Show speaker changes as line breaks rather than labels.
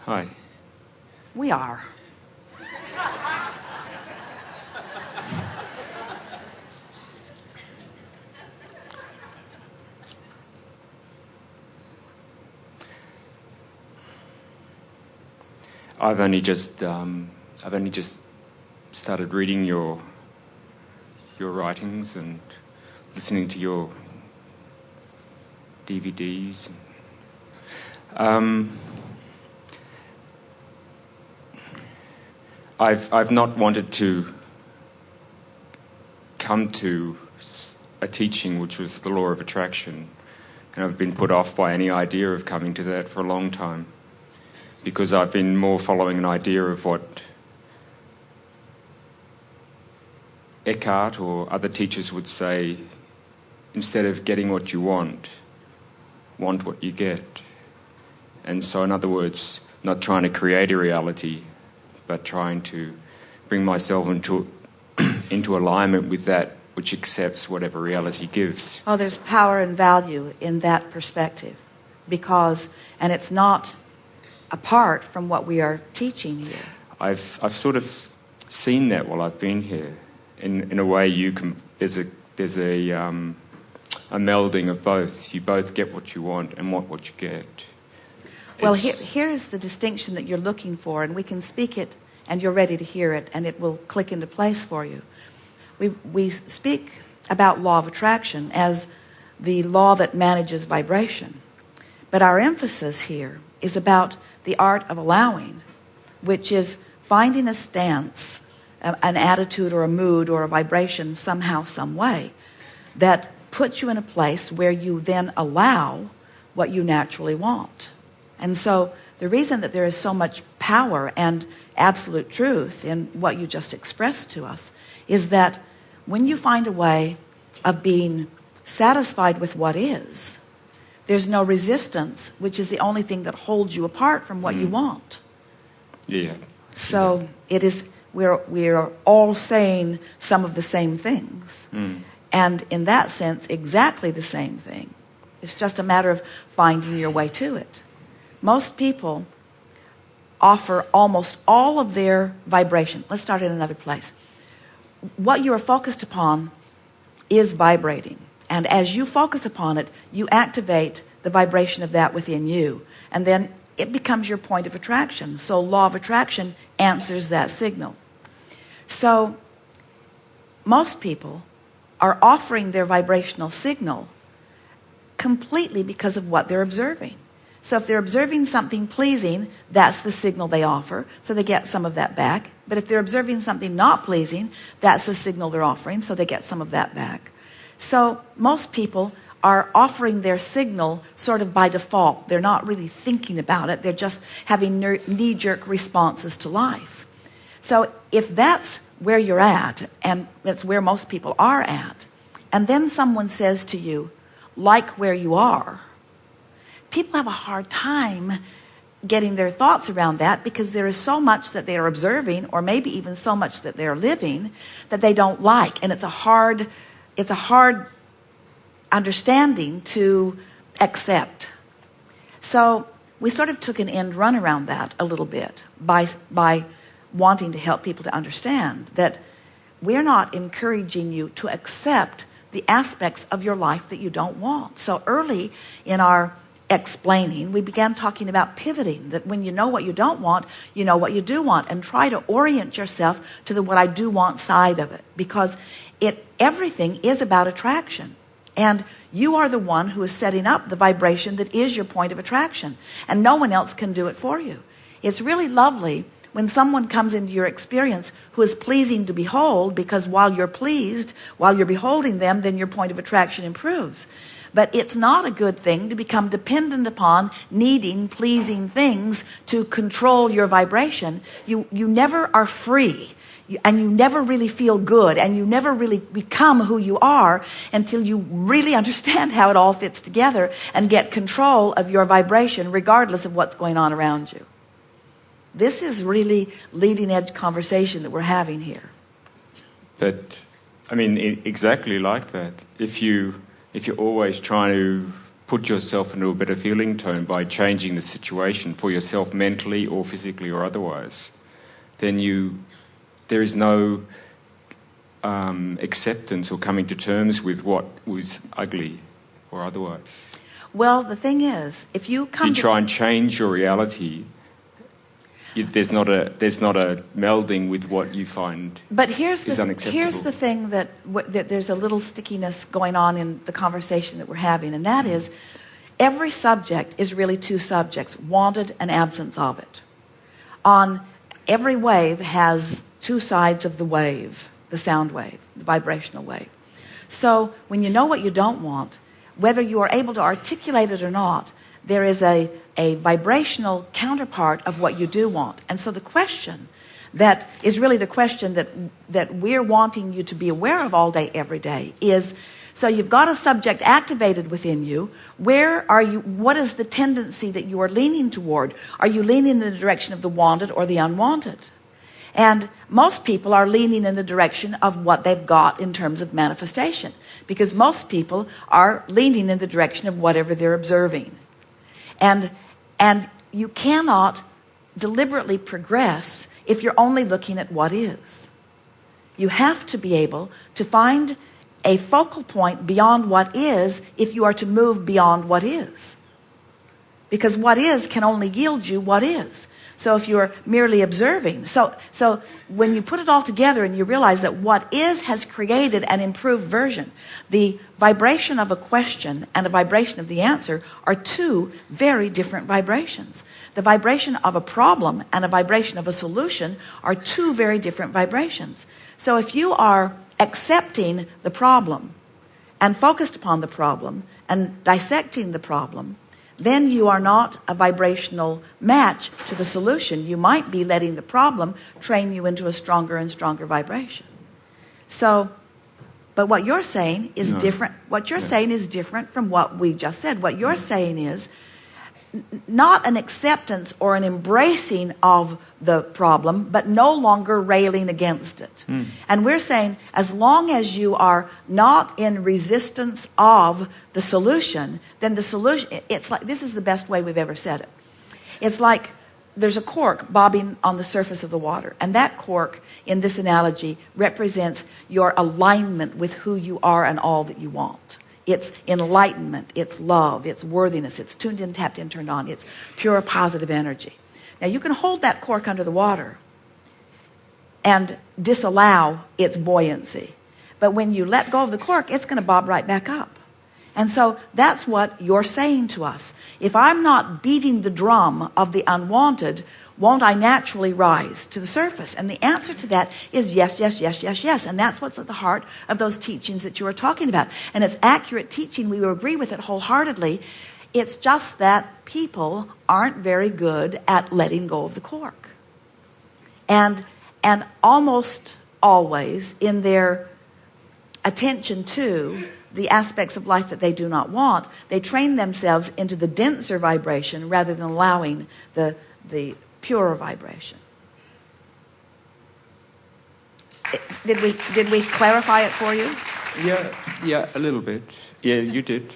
Hi.
We are.
I've only just started reading your writings and listening to your DVDs. I've not wanted to come to a teaching which was the law of attraction, and I've been put off by any idea of coming to that for a long time, because I've been more following an idea of what Eckhart or other teachers would say: instead of getting what you want what you get. And so, in other words, not trying to create a reality, but trying to bring myself into alignment with that which accepts whatever reality gives.
Oh, there's power and value in that perspective, and it's not apart from what we are teaching here.
I've sort of seen that while I've been here. In a way, there's a melding of both. You both get what you want and want what you get.
Well, here is the distinction that you're looking for, and we can speak it, and you're ready to hear it, and it will click into place for you. We speak about law of attraction as the law that manages vibration. But our emphasis here is about the art of allowing, which is finding a stance, an attitude or a mood or a vibration somehow, some way, that puts you in a place where you then allow what you naturally want. And so the reason that there is so much power and absolute truth in what you just expressed to us is that when you find a way of being satisfied with what is, there's no resistance, which is the only thing that holds you apart from what you want.
Yeah.
So it is, we're all saying some of the same things. And in that sense, exactly the same thing. It's just a matter of finding your way to it. Most people offer almost all of their vibration. Let's start in another place. What you are focused upon is vibrating. And as you focus upon it, you activate the vibration of that within you. And then it becomes your point of attraction. So law of attraction answers that signal. So most people are offering their vibrational signal completely because of what they're observing. So if they're observing something pleasing, that's the signal they offer, so they get some of that back. But if they're observing something not pleasing, that's the signal they're offering, so they get some of that back. So most people are offering their signal sort of by default. They're not really thinking about it. They're just having knee-jerk responses to life. So if that's where you're at, and that's where most people are at, and then someone says to you, like where you are, people have a hard time getting their thoughts around that, because there is so much that they are observing, or maybe even so much that they're living, that they don't like. And it's a hard understanding to accept. So we sort of took an end run around that a little bit by wanting to help people to understand that we're not encouraging you to accept the aspects of your life that you don't want. So early in our explaining, we began talking about pivoting, that when you know what you don't want, you know what you do want, and try to orient yourself to the what I do want side of it, because everything is about attraction, and you are the one who is setting up the vibration that is your point of attraction, and no one else can do it for you. It's really lovely when someone comes into your experience who is pleasing to behold, because while you're pleased, while you're beholding them, then your point of attraction improves. But it's not a good thing to become dependent upon needing pleasing things to control your vibration. You never are free, and you never really feel good, and you never really become who you are until you really understand how it all fits together and get control of your vibration regardless of what's going on around you. This is really leading edge conversation that we're having here.
But, I mean, exactly like that. If you're always trying to put yourself into a better feeling tone by changing the situation for yourself mentally or physically or otherwise, then there is no acceptance or coming to terms with what was ugly or otherwise.
Well, the thing is, if you
try and change your reality, there's not a melding with what you find is unacceptable.
Here's the thing that there's a little stickiness going on in the conversation that we're having, and that is every subject is really two subjects, wanted and absence of it. Every wave has two sides of the wave, the sound wave, the vibrational wave. So when you know what you don't want, whether you are able to articulate it or not, there is a vibrational counterpart of what you do want. And so the question that is really the question that we're wanting you to be aware of all day, every day is, so you've got a subject activated within you. Where are you? What is the tendency that you are leaning toward? Are you leaning in the direction of the wanted or the unwanted? And most people are leaning in the direction of what they've got in terms of manifestation, because most people are leaning in the direction of whatever they're observing. And you cannot deliberately progress if you're only looking at what is. You have to be able to find a focal point beyond what is if you are to move beyond what is. Because what is can only yield you what is. So if you're merely observing, so when you put it all together and you realize that what is has created an improved version, the vibration of a question and the vibration of the answer are two very different vibrations. The vibration of a problem and a vibration of a solution are two very different vibrations. So if you are accepting the problem and focused upon the problem and dissecting the problem, then you are not a vibrational match to the solution. You might be letting the problem train you into a stronger and stronger vibration. So, but what you're saying is different. What you're saying is different from what we just said. What you're saying is not an acceptance or an embracing of the problem, but no longer railing against it. And we're saying as long as you are not in resistance of the solution, then the solution, it's like, this is the best way we've ever said it. It's like there's a cork bobbing on the surface of the water, and that cork in this analogy represents your alignment with who you are and all that you want. It's enlightenment, it's love, it's worthiness, it's tuned in, tapped in, turned on, it's pure positive energy. Now you can hold that cork under the water and disallow its buoyancy. But when you let go of the cork, it's going to bob right back up. And so that's what you're saying to us. If I'm not beating the drum of the unwanted, won't I naturally rise to the surface? And the answer to that is yes, yes, yes, yes, yes. And that's what's at the heart of those teachings that you were talking about. And it's accurate teaching. We will agree with it wholeheartedly. It's just that people aren't very good at letting go of the cork. And almost always in their attention to the aspects of life that they do not want, they train themselves into the denser vibration rather than allowing the purer vibration. Did we clarify it for you?
Yeah, a little bit. Yeah, you did.